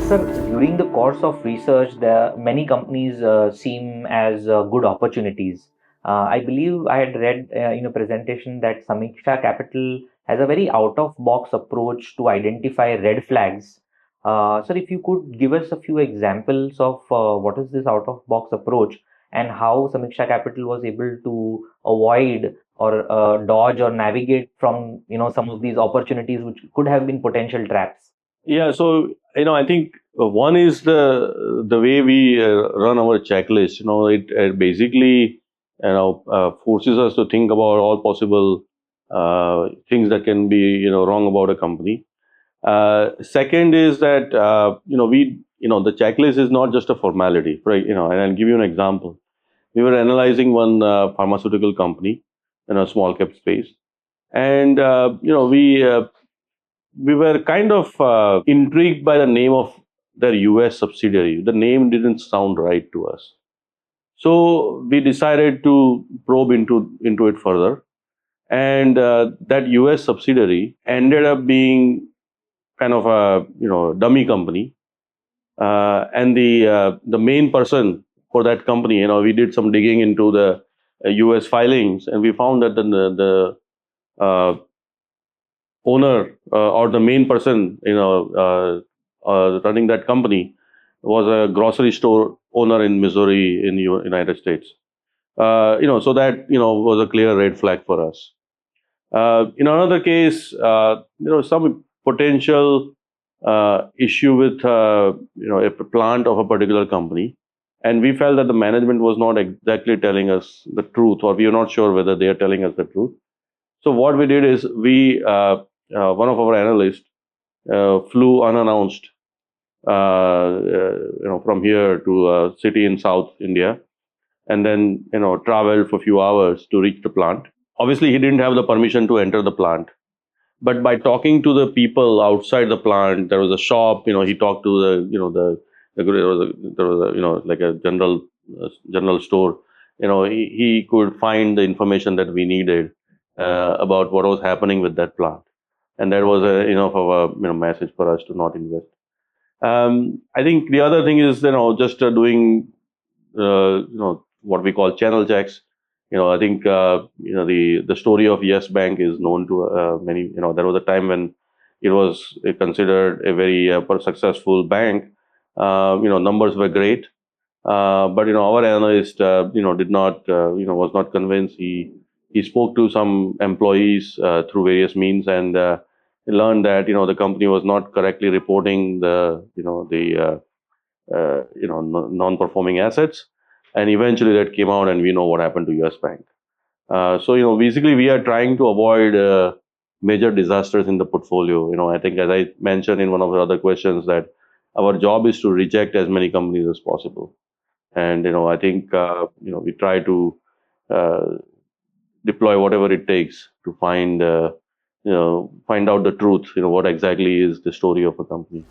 Sir, during the course of research, many companies seem as good opportunities. I believe I had read in a presentation that Sameeksha Capital has a very out-of-box approach to identify red flags. Sir, if you could give us a few examples of what is this out-of-box approach and how Sameeksha Capital was able to avoid or dodge or navigate from some of these opportunities which could have been potential traps. Yeah, so I think one is the way we run our checklist. It basically forces us to think about all possible things that can be wrong about a company. Second is that the checklist is not just a formality, right? And I'll give you an example. We were analyzing one pharmaceutical company in a small cap space, and we were kind of intrigued by the name of their US subsidiary. The name didn't sound right to us. So we decided to probe into it further. And that US subsidiary ended up being kind of a dummy company. And the main person for that company, we did some digging into the US filings, and we found that the owner or the main person running that company was a grocery store owner in Missouri in the United States. So that was a clear red flag for us. In another case, some potential issue with a plant of a particular company, and we felt that the management was not exactly telling us the truth, or we are not sure whether they are telling us the truth. So what we did is one of our analysts flew unannounced from here to a city in South India, and then traveled for a few hours to reach the plant. Obviously, he didn't have the permission to enter the plant, but by talking to the people outside the plant, there was a shop. He talked to there was a like a general store. He could find the information that we needed about what was happening with that plant, and that was enough of a message for us to not invest. I think the other thing is just doing what we call channel checks. I think the story of Yes Bank is known to many. There was a time when it was considered a very successful bank. Numbers were great, but our analyst did not was not convinced. He spoke to some employees through various means, and learned that the company was not correctly reporting the non-performing assets, and eventually that came out, and we know what happened to US Bank. So basically we are trying to avoid major disasters in the portfolio. I think, as I mentioned in one of the other questions, that our job is to reject as many companies as possible, and I think we try to deploy whatever it takes to find out the truth. What exactly is the story of a company.